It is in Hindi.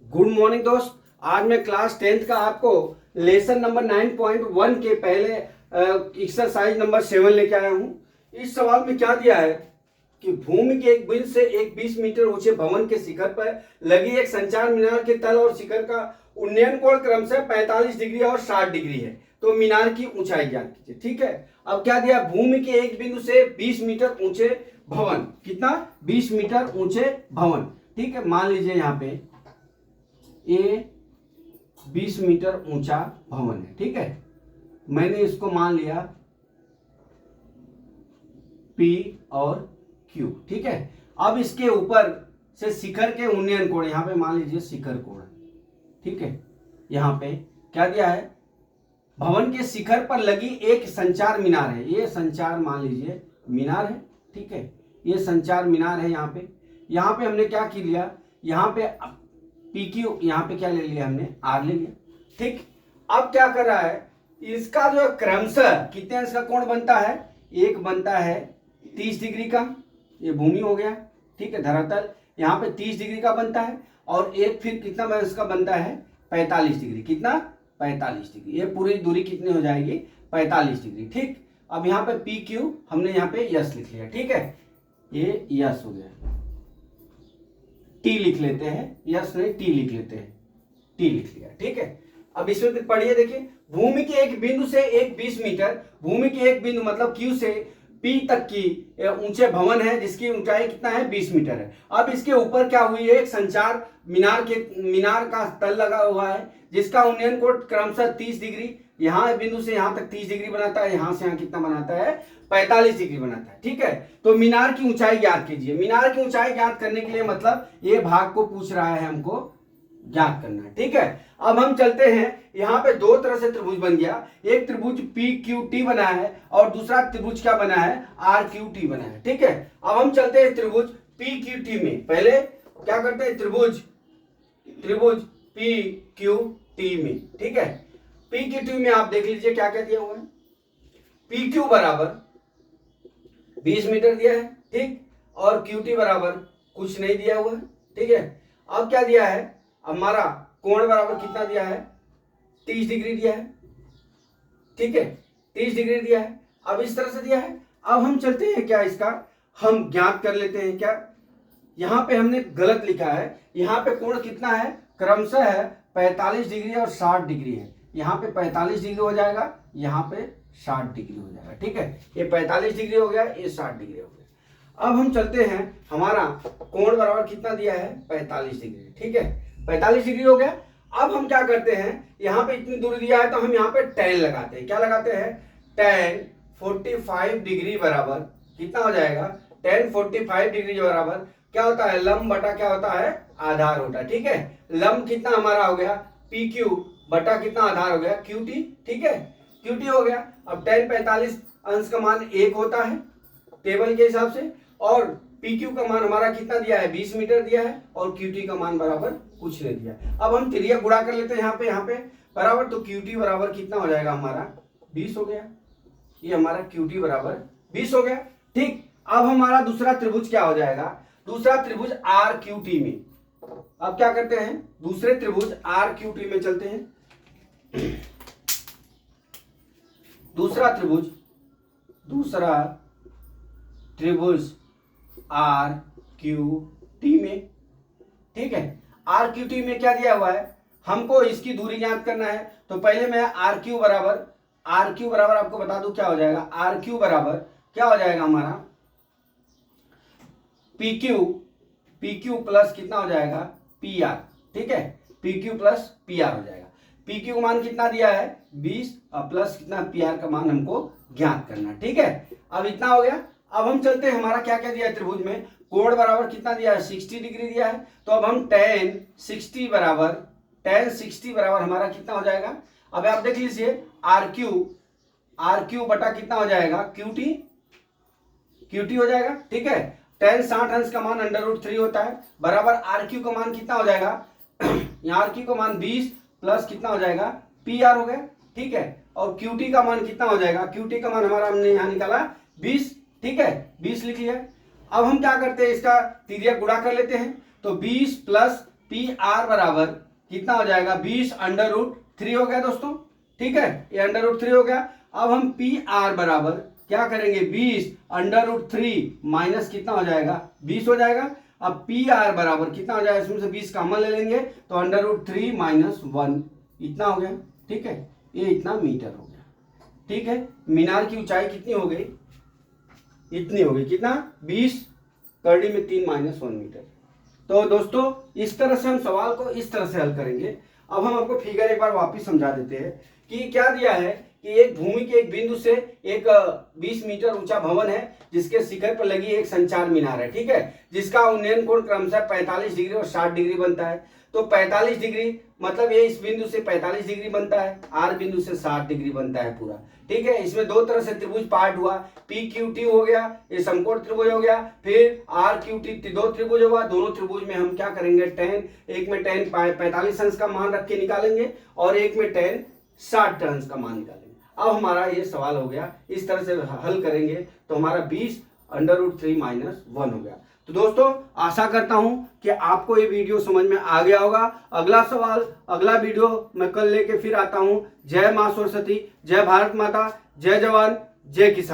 गुड मॉर्निंग दोस्त। आज मैं क्लास 10th का आपको लेसन नंबर 9.1 के पहले एक्सरसाइज नंबर 7 लेके आया हूँ। इस सवाल में क्या दिया है कि भूमि के एक बिंदु से एक 20 मीटर ऊंचे भवन के शिखर पर लगी एक संचार मीनार के तल और शिखर का उन्नयन कोण क्रमशः 45 डिग्री और 60 डिग्री है, तो मीनार की ऊंचाई ज्ञात कीजिए। ठीक है, अब क्या दिया, भूमि के एक बिंदु से 20 मीटर ऊंचे भवन, कितना 20 मीटर ऊंचे भवन। ठीक है, मान लीजिए यहाँ पे ये 20 मीटर ऊंचा भवन है। ठीक है, मैंने इसको मान लिया P और Q। ठीक है, अब इसके ऊपर से शिखर के उन्नयन कोण, यहां पे मान लीजिए शिखर कोण। ठीक है, यहां पे क्या दिया है, भवन के शिखर पर लगी एक संचार मीनार है। ये संचार मान लीजिए मीनार है। ठीक है, ये संचार मीनार है। यहां पे हमने क्या की लिया, यहां पे PQ, यहां पे क्या ले लिया हमने, R ले लिया। ठीक, अब क्या कर रहा है, इसका जो क्रमशः कितने अंश का कोण बनता है, एक बनता है 30 डिग्री का, ये भूमि हो गया। ठीक है, धरातल यहाँ पे 30 डिग्री का बनता है, और एक फिर कितना अंश का बनता है, 45 डिग्री। कितना, 45 डिग्री। ये पूरी दूरी कितनी हो जाएगी, 45 डिग्री। ठीक, अब यहाँ पे PQ हमने यहाँ पे यस लिख लिया। ठीक है, ये यस हो गया, टी लिख लेते हैं, यस नहीं टी लिख लेते हैं, टी लिख लिया। ठीक है, अब इसमें पढ़िए, देखिए भूमि के एक बिंदु से एक 20 मीटर, भूमि के एक बिंदु मतलब Q से P तक की ऊंचे भवन है जिसकी ऊंचाई कितना है, 20 मीटर है। अब इसके ऊपर क्या हुई है, एक संचार मीनार का तल लगा हुआ है जिसका उन्नयन कोण क्रमशः 30 डिग्री, यहाँ बिंदु से यहाँ तक 30 डिग्री बनाता है, यहाँ से यहाँ कितना बनाता है, 45 डिग्री बनाता है। ठीक है, तो मीनार की ऊंचाई ज्ञात कीजिए। मीनार की ऊंचाई ज्ञात करने के लिए मतलब ये भाग को पूछ रहा है, हमको ज्ञात करना है। ठीक है, अब हम चलते हैं, यहाँ पे दो तरह से त्रिभुज बन गया, एक त्रिभुज PQT बना है और दूसरा त्रिभुज क्या बना है, RQT बना है। ठीक है, अब हम चलते हैं त्रिभुज PQT में। पहले क्या करते हैं, त्रिभुज PQT में। ठीक है, PQT में आप देख लीजिए क्या क्या दिया हुआ है। PQ बराबर 20 मीटर दिया है। ठीक, और QT बराबर कुछ नहीं दिया हुआ है। ठीक है, अब क्या दिया है, हमारा कोण बराबर कितना दिया है, 30 डिग्री दिया है। ठीक है, 30 डिग्री दिया है। अब इस तरह से दिया है। अब हम चलते हैं, क्या इसका हम ज्ञात कर लेते हैं। क्या, यहां पे हमने गलत लिखा है, यहां पे कोण कितना है, क्रमशः है 45 डिग्री और 60 डिग्री है। यहाँ पे 45 डिग्री हो जाएगा, यहाँ पे 60 डिग्री हो जाएगा। ठीक है, ये 45 डिग्री हो गया, ये 60 डिग्री हो गया। अब हम चलते हैं, हमारा कोण बराबर कितना दिया है, 45 डिग्री। ठीक है, 45 डिग्री हो गया। अब हम क्या करते हैं, यहाँ पे इतनी दूरी दिया है तो हम यहाँ पे tan लगाते हैं। क्या लगाते हैं, tan 45 डिग्री बराबर कितना हो जाएगा, tan 45 डिग्री बराबर क्या होता है, लंब बटा क्या होता है, आधार होता है। ठीक है, लंब कितना हमारा हो गया, PQ बटा कितना आधार हो गया, QT। ठीक है, QT हो गया। अब tan 45 अंश का मान 1 होता है टेबल के हिसाब से, और PQ का मान हमारा कितना दिया है, 20 मीटर दिया है, और QT का मान बराबर कुछ नहीं दिया। अब हम त्रिज्या गुणा कर लेते हैं यहाँ पे बराबर, तो QT बराबर कितना हो जाएगा हमारा, 20 हो गया। ये हमारा QT बराबर 20 हो गया। ठीक, अब हमारा दूसरा त्रिभुज क्या हो जाएगा, दूसरा त्रिभुज RQT में। अब क्या करते हैं, दूसरे त्रिभुज RQT में चलते हैं। दूसरा त्रिभुज RQT में। ठीक है, RQT में क्या दिया हुआ है, हमको इसकी दूरी ज्ञात करना है। तो पहले मैं RQ बराबर आपको बता दूं क्या हो जाएगा, RQ बराबर क्या हो जाएगा हमारा, PQ प्लस कितना हो जाएगा, PR। ठीक है, PQ प्लस PR हो जाएगा। PQ का मान कितना दिया है, 20, और प्लस कितना PR का मान हमको ज्ञात करना। ठीक है, अब इतना हो गया। अब हम चलते हैं, हमारा क्या क्या दिया है त्रिभुज में, कोण बराबर कितना दिया है, 60 डिग्री दिया है। तो अब हम tan 60 बराबर हमारा कितना हो जाएगा, अब आप देख लीजिए, RQ बटा कितना हो जाएगा, QT हो जाएगा। ठीक है, tan 60 अंश का मान √3 होता है, बराबर RQ का मान कितना हो जाएगा, यहाँ RQ का मान 20 प्लस कितना हो जाएगा, PR हो गया। ठीक है, और QT का मान कितना हो जाएगा, QT का मान हमारा हमने यहाँ निकाला 20। ठीक है, 20 लिख लिया। अब हम क्या करते हैं, इसका तिर्यक गुणा कर लेते हैं। तो 20 प्लस पी आर बराबर कितना हो जाएगा 20 अंडर रूट 3 हो गया दोस्तों, ठीक है, ये अंडर रूट 3 हो गया। अब हम पी आर बराबर क्या करेंगे 20 अंडर रूट 3 माइनस कितना हो जाएगा 20 हो जाएगा। अब पी आर बराबर कितना हो जाएगा, इसमें से 20 कॉमन ले लेंगे तो अंडर रूट 3 माइनस 1 इतना हो गया, ठीक है, ये इतना मीटर हो गया, ठीक है। मीनार की ऊंचाई कितनी हो गई, इतनी हो गई, कितना 20 करड़ी में 3 माइनस 1 मीटर। तो दोस्तों इस तरह से हम सवाल को इस तरह से हल करेंगे। अब हम आपको फिगर एक बार वापस समझा देते हैं कि क्या दिया है कि एक भूमि के एक बिंदु से एक 20 मीटर ऊंचा भवन है जिसके शिखर पर लगी एक संचार मीनार है, ठीक है, जिसका उन्नयन कोण क्रमशः 45 डिग्री और 60 डिग्री बनता है। तो 45 डिग्री मतलब ये इस बिंदु से 45 डिग्री बनता है, आर बिंदु से 60 डिग्री बनता है पूरा, ठीक है। इसमें दो तरह से त्रिभुज पार्ट हुआ, पी क्यू टी हो गया, ये समकोण त्रिभुज हो गया, फिर आर क्यू टी दो त्रिभुज हुआ। दोनों त्रिभुज में हम क्या करेंगे टेन, एक में टेन 45 अंश का मान रख के निकालेंगे और एक में टेन 60 अंश का मान निकालेंगे। अब हमारा ये सवाल हो गया, इस तरह से हल करेंगे तो हमारा 20 अंडर रूट 3 माइनस 1 हो गया। तो दोस्तों आशा करता हूं कि आपको ये वीडियो समझ में आ गया होगा। अगला सवाल, अगला वीडियो मैं कल लेके फिर आता हूं। जय मां सरस्वती, जय भारत माता, जय जवान, जय किसान।